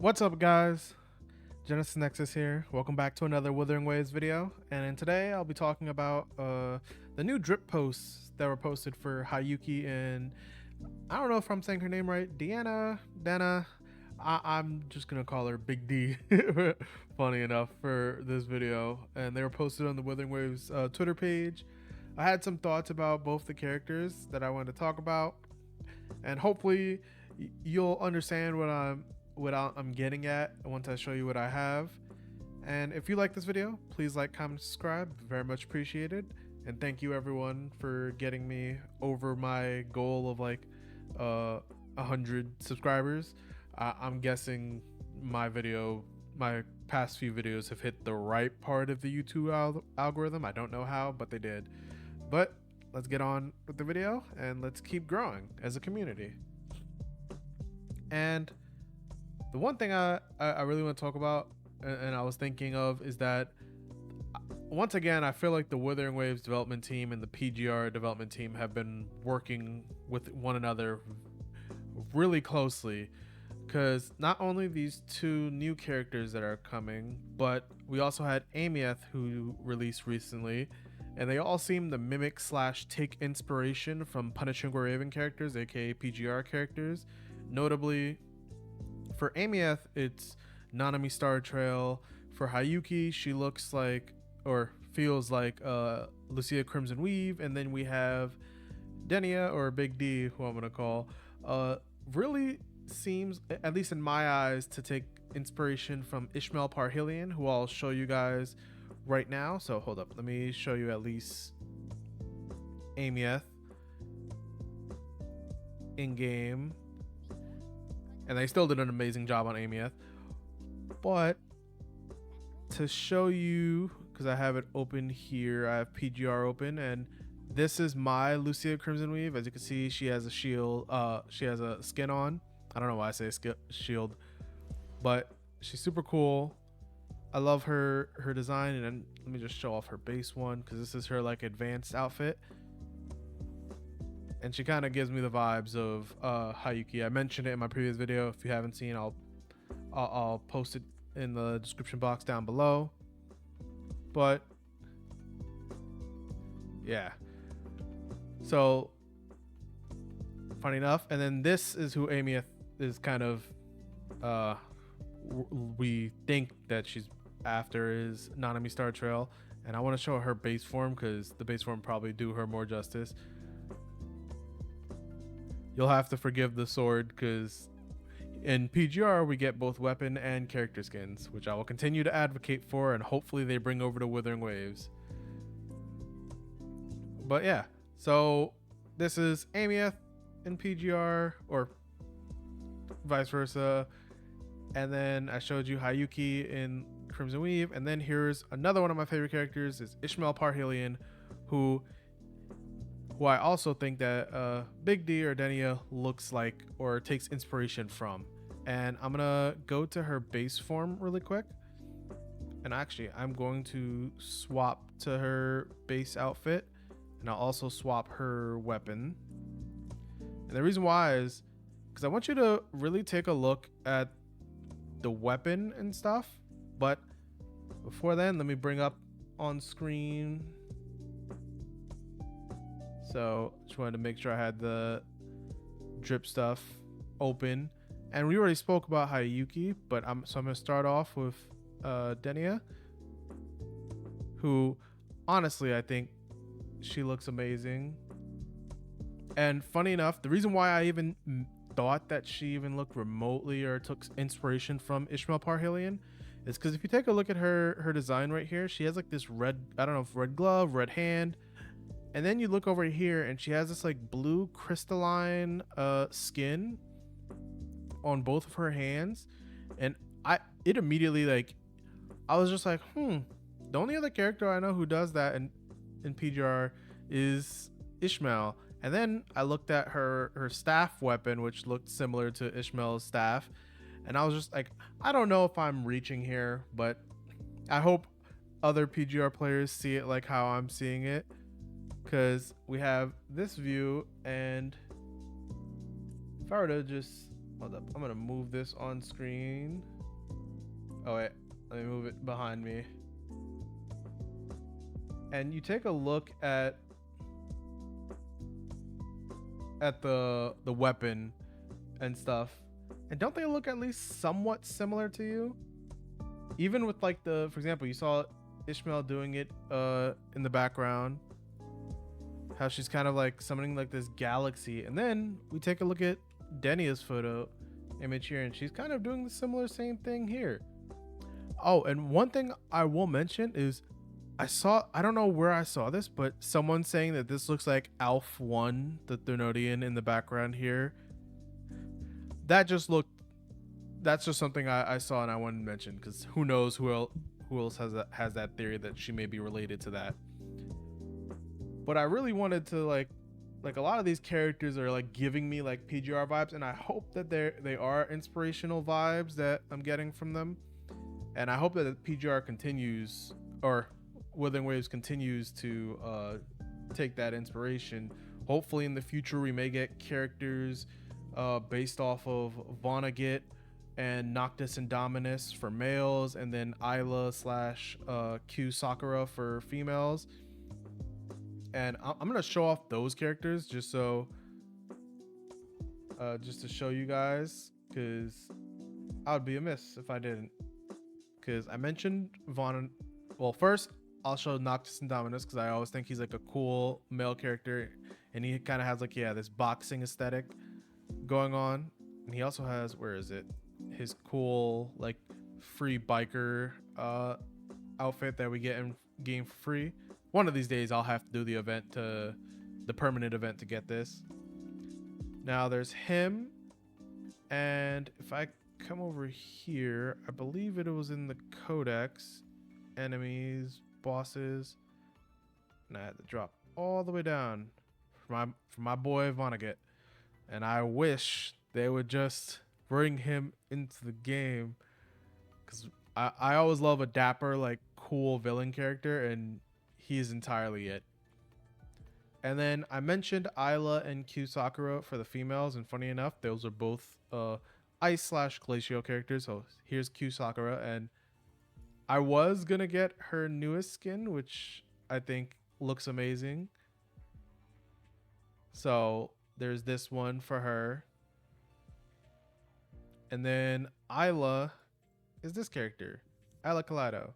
What's up, guys? GenesisNexus here. Welcome back to another Wuthering Waves video. And today I'll be talking about the new drip posts that were posted for Hiyuki and I don't know if I'm saying her name right. Denia. I'm just gonna call her Big D. Funny enough for this video, and they were posted on the Wuthering Waves Twitter page. I had some thoughts about both the characters that I wanted to talk about, and hopefully you'll understand what I'm getting at once I show you what I have. And if you like this video, please like, comment, subscribe. Very much appreciated. And thank you everyone for getting me over my goal of like 100 subscribers. I'm guessing my past few videos have hit the right part of the YouTube algorithm. I don't know how, but they did. But let's get on with the video and let's keep growing as a community. And the one thing I really want to talk about and I was thinking of is that once again, I feel like the Wuthering Waves development team and the PGR development team have been working with one another really closely, because not only these two new characters that are coming, but we also had Amieth, who released recently, and they all seem to mimic / take inspiration from Punishing Raven characters, aka PGR characters. Notably, for Amieth, it's Nanami Star Trail. For Hiyuki, she looks like or feels like Lucia Crimson Weave. And then we have Denia, or Big D, who I'm gonna call, really seems, at least in my eyes, to take inspiration from Ishmael Parhelion, who I'll show you guys right now. So hold up, let me show you at least Amieth in game. And they still did an amazing job on Amieth. But to show you, because I have it open here, I have PGR open, and this is my Lucia Crimson Weave. As you can see, she has a shield. She has a skin on. I don't know why I say shield, but she's super cool. I love her design. And then let me just show off her base one, because this is her like advanced outfit. And she kind of gives me the vibes of Hiyuki. I mentioned it in my previous video. If you haven't seen, I'll post it in the description box down below. But yeah, so funny enough. And then this is who Amieth is kind of we think that she's after, is Nanami Star Trail. And I want to show her base form, because the base form probably do her more justice. You'll have to forgive the sword, because in PGR we get both weapon and character skins, which I will continue to advocate for, and hopefully they bring over to Wuthering Waves. But yeah, so this is Amieth in PGR, or vice versa, and then I showed you Hiyuki in Crimson Weave, and then here's another one of my favorite characters, is Ishmael Parhelion, who I also think that Big D or Denia looks like or takes inspiration from. And I'm gonna go to her base form really quick, and actually I'm going to swap to her base outfit, and I'll also swap her weapon. And the reason why is because I want you to really take a look at the weapon and stuff. But before then, let me bring up on screen. So just wanted to make sure I had the drip stuff open. And we already spoke about Hiyuki, but I'm gonna start off with Denia, who honestly I think she looks amazing. And funny enough, the reason why I even thought that she even looked remotely or took inspiration from Ishmael Parhelion is because if you take a look at her design right here, she has like this red, I don't know if red glove, red hand. And then you look over here and she has this like blue crystalline skin on both of her hands. And it immediately, like, I was just like, the only other character I know who does that in PGR is Ishmael. And then I looked at her staff weapon, which looked similar to Ishmael's staff. And I was just like, I don't know if I'm reaching here, but I hope other PGR players see it like how I'm seeing it. Because we have this view, and if I were to just Hold up. I'm gonna move this on screen. Oh wait, let me move it behind me. And you take a look at the weapon and stuff, and don't they look at least somewhat similar to you? Even with like the, for example, you saw Ishmael doing it in the background, how she's kind of like summoning like this galaxy, and then we take a look at Denia's photo image here, and she's kind of doing the similar same thing here. Oh, and one thing I will mention is I don't know where I saw this, but someone saying that this looks like Alf 1, the Thermodian in the background here. That's just something I saw and I wanted to mention, because who knows who else has that theory that she may be related to that. But I really wanted to like a lot of these characters are like giving me like PGR vibes, and I hope that they are inspirational vibes that I'm getting from them. And I hope that the PGR continues, or Wuthering Waves continues to take that inspiration. Hopefully in the future we may get characters based off of Vonnegut and Noctis and Dominus for males, and then Isla / Q Sakura for females. And I'm gonna show off those characters just to show you guys, because I would be amiss if I didn't. Because I mentioned well, first I'll show Noctis and Dominus, because I always think he's like a cool male character, and he kind of has like, yeah, this boxing aesthetic going on. And he also has, where is it, his cool like free biker outfit that we get in game for free. One of these days I'll have to do the permanent event to get this. Now there's him, and if I come over here, I believe it was in the codex, enemies, bosses, and I had to drop all the way down for my boy Vonnegut. And I wish they would just bring him into the game, because I always love a dapper, like cool villain character, and he's entirely it. And then I mentioned Isla and Q Sakura for the females, and funny enough, those are both Ice / GLACIO characters. So here's Q Sakura, and I was gonna get her newest skin, which I think looks amazing. So there's this one for her. And then Isla is this character, Isla Kaleido.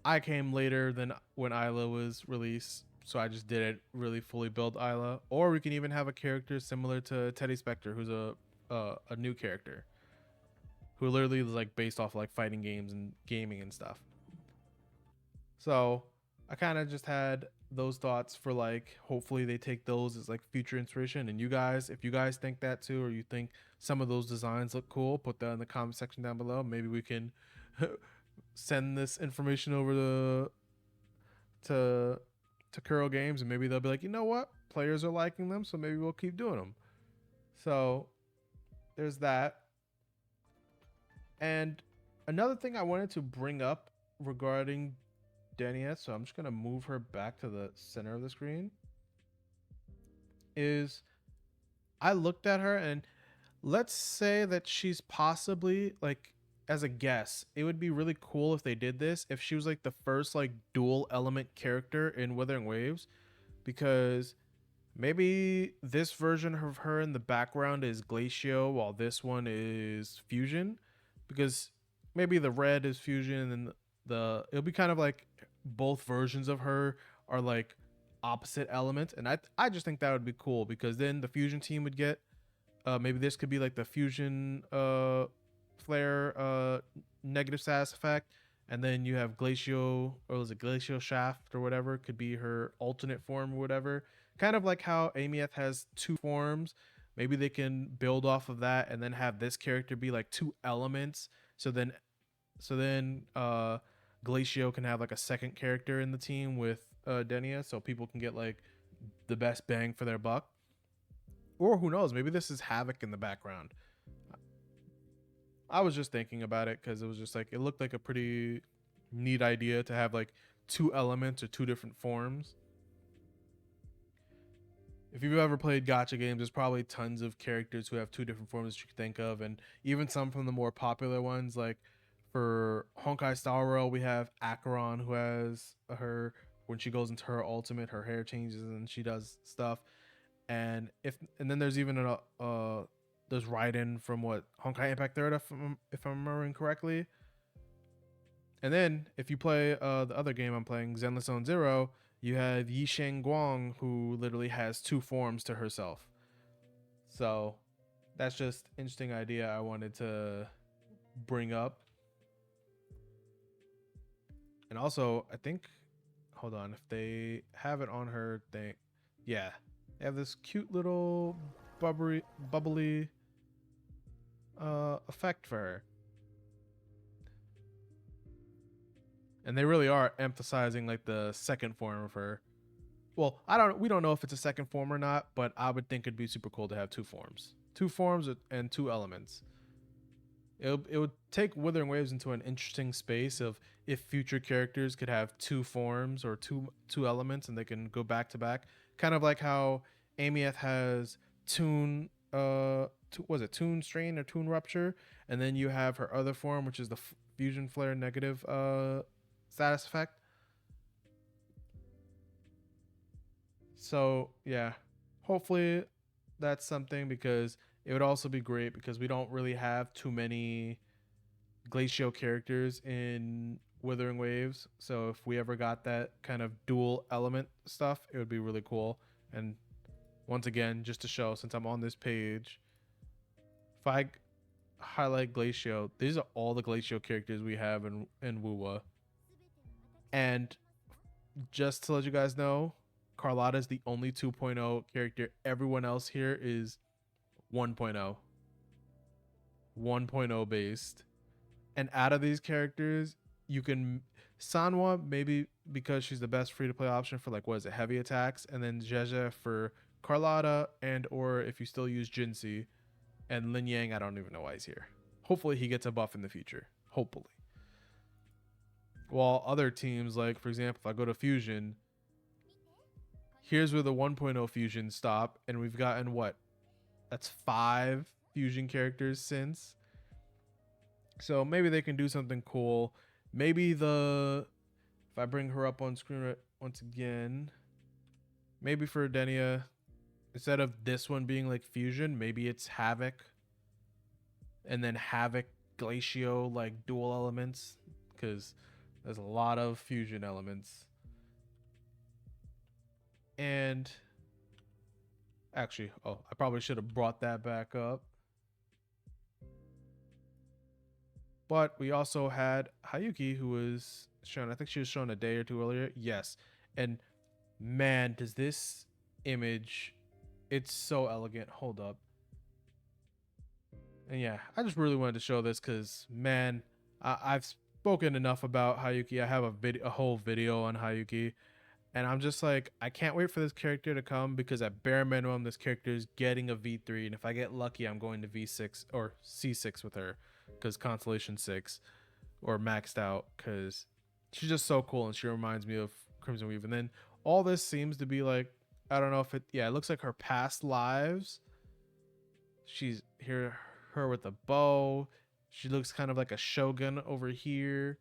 I came later than when Isla was released, so I just didn't really fully build Isla. Or we can even have a character similar to Teddy Spectre, who's a new character, who literally is like based off like fighting games and gaming and stuff. So I kind of just had those thoughts for like, hopefully they take those as like future inspiration. And you guys, if you guys think that too, or you think some of those designs look cool, put that in the comment section down below. Maybe we can send this information over to Kuro Games, and maybe they'll be like, you know what, players are liking them, so maybe we'll keep doing them. So there's that. And another thing I wanted to bring up regarding Denia, so I'm just gonna move her back to the center of the screen, is I looked at her, and let's say that she's possibly like, as a guess, it would be really cool if they did this, if she was like the first like dual element character in Wuthering Waves, because maybe this version of her in the background is GLACIO while this one is Fusion, because maybe the red is Fusion, and then it'll be kind of like both versions of her are like opposite elements. And I just think that would be cool, because then the Fusion team would get maybe this could be like the Fusion flare negative status effect, and then you have GLACIO, or was it GLACIO Shaft or whatever, could be her alternate form or whatever, kind of like how Amieth has two forms. Maybe they can build off of that and then have this character be like two elements, so then GLACIO can have like a second character in the team with Denia, so people can get like the best bang for their buck. Or who knows, maybe this is Havoc in the background. I was just thinking about it because it was just like, it looked like a pretty neat idea to have like two elements or two different forms. if you've ever played gacha games, there's probably tons of characters who have two different forms that you can think of, and even some from the more popular ones. Like for Honkai Star Rail, we have Acheron, who has her when she goes into her ultimate, her hair changes and she does stuff. And then there's even there's Raiden from what Honkai Impact Third, if I'm remembering correctly. And then if you play the other game I'm playing, Zenless Zone Zero, you have Yisheng Guang, who literally has two forms to herself. So that's just interesting idea I wanted to bring up. And also, I think, hold on, if they have it on her thing, yeah, they have this cute little bubbly effect for her. And they really are emphasizing like the second form of her. Well, we don't know if it's a second form or not, but I would think it'd be super cool to have two forms and two elements. It would take Wuthering Waves into an interesting space of if future characters could have two forms or two elements and they can go back to back, kind of like how Amieth has Toon was it Toon Strain or Toon Rupture, and then you have her other form, which is the Fusion Flare negative status effect. So yeah, hopefully that's something, because it would also be great because we don't really have too many GLACIO characters in Wuthering Waves. So if we ever got that kind of dual element stuff, it would be really cool. And once again, just to show, since I'm on this page, if I highlight GLACIO, these are all the GLACIO characters we have in Wuwa. And just to let you guys know, Carlotta is the only 2.0 character. Everyone else here is 1.0. 1.0 based. And out of these characters, you can Sanwa maybe because she's the best free to play option for like what is it, heavy attacks, and then Jeje for Carlotta, and or if you still use Jinsei, and Lin Yang, I don't even know why he's here. Hopefully he gets a buff in the future. Hopefully. While other teams, like for example, if I go to Fusion, here's where the 1.0 Fusion stop, and we've gotten what? That's 5 Fusion characters since. So maybe they can do something cool. Maybe if I bring her up on screen once again, maybe for Denia, instead of this one being like Fusion, maybe it's Havoc. And then Havoc, GLACIO, like dual elements, because there's a lot of Fusion elements. And actually, I probably should have brought that back up. But we also had Hiyuki, who was shown, I think she was shown a day or two earlier. Yes. And man, does this image, it's so elegant. Hold up. And yeah, I just really wanted to show this because, man, I've spoken enough about Hiyuki. I have a whole video on Hiyuki. And I'm just like, I can't wait for this character to come, because at bare minimum, this character is getting a V3. And if I get lucky, I'm going to V6 or C6 with her, because Constellation 6 or maxed out, because she's just so cool and she reminds me of Crimson Weave. And then all this seems to be like, I don't know if it looks like her past lives. She's here, her with a bow. She looks kind of like a shogun over here.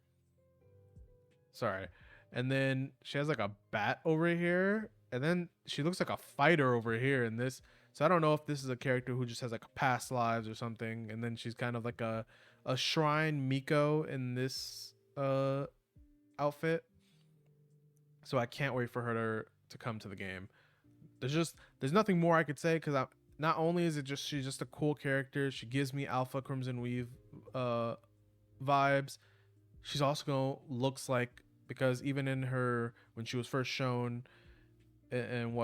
Sorry. And then she has like a bat over here. And then she looks like a fighter over here in this. So I don't know if this is a character who just has like past lives or something. And then she's kind of like a shrine Miko in this outfit. So I can't wait for her to come to the game. There's nothing more I could say, because not only is it just she's just a cool character, she gives me Alpha Crimson Weave vibes. She's also looks like, because even in her, when she was first shown in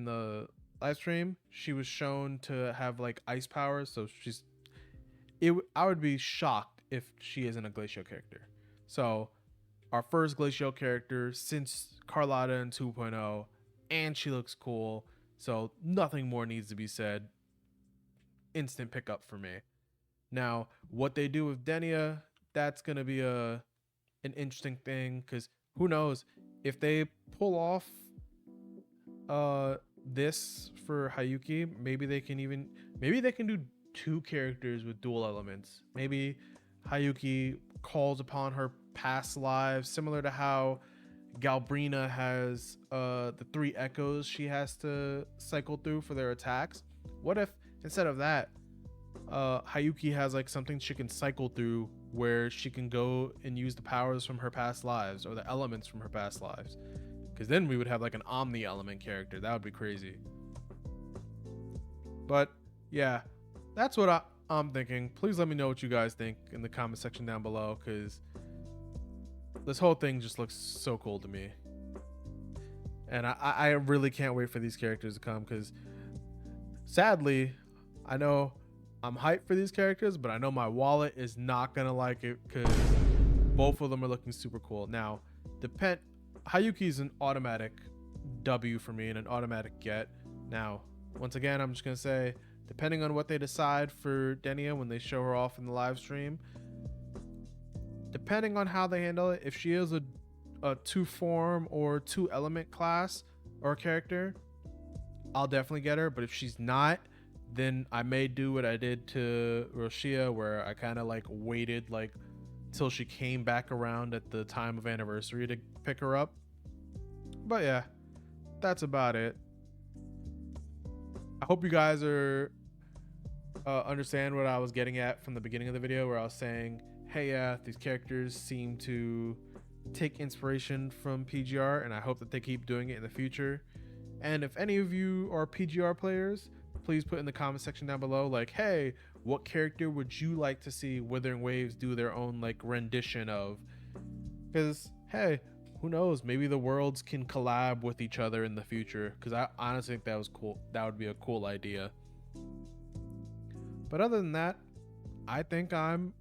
the live stream, she was shown to have like ice powers. So I would be shocked if she isn't a GLACIO character. So our first GLACIO character since Carlotta in 2.0, and she looks cool. So nothing more needs to be said. Instant pickup for me. Now, what they do with Denia, that's gonna be an interesting thing, because who knows if they pull off this for Hiyuki, maybe they can do two characters with dual elements. Maybe Hiyuki calls upon her past lives, similar to how Galbrina has the 3 echoes she has to cycle through for their attacks. What if instead of that, Hiyuki has like something she can cycle through where she can go and use the powers from her past lives or the elements from her past lives? Because then we would have like an omni element character. That would be crazy. But yeah, that's what I'm thinking. Please let me know what you guys think in the comment section down below, because this whole thing just looks so cool to me. And I really can't wait for these characters to come, because sadly, I know I'm hyped for these characters, but I know my wallet is not going to like it, because both of them are looking super cool. Now, Hiyuki's an automatic W for me and an automatic get. Now, once again, I'm just going to say, depending on what they decide for Denia when they show her off in the live stream, depending on how they handle it, if she is a 2-form or 2-element class or character, I'll definitely get her. But if she's not, then I may do what I did to Roshia, where I kind of like waited like till she came back around at the time of anniversary to pick her up. But yeah, that's about it. I hope you guys are understand what I was getting at from the beginning of the video, where I was saying, hey, yeah, these characters seem to take inspiration from PGR, and I hope that they keep doing it in the future. And if any of you are PGR players, please put in the comment section down below, like, hey, what character would you like to see Wuthering Waves do their own like rendition of? Because hey, who knows, maybe the worlds can collab with each other in the future, because I honestly think that was cool. That would be a cool idea. But other than that, I think I'm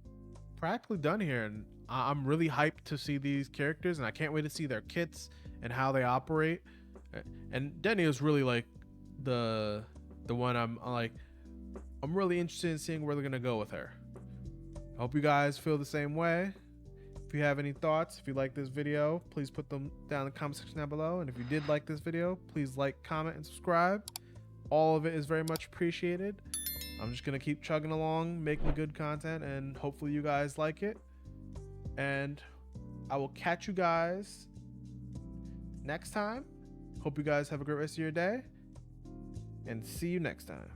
practically done here, and I'm really hyped to see these characters, and I can't wait to see their kits and how they operate. And Denia is really like the one I'm really interested in seeing where they're gonna go with her. I hope you guys feel the same way. If you have any thoughts, if you like this video, please put them down in the comment section down below. And if you did like this video, please like, comment, and subscribe. All of it is very much appreciated. I'm just gonna keep chugging along, making good content, and hopefully you guys like it. And I will catch you guys next time. Hope you guys have a great rest of your day, and see you next time.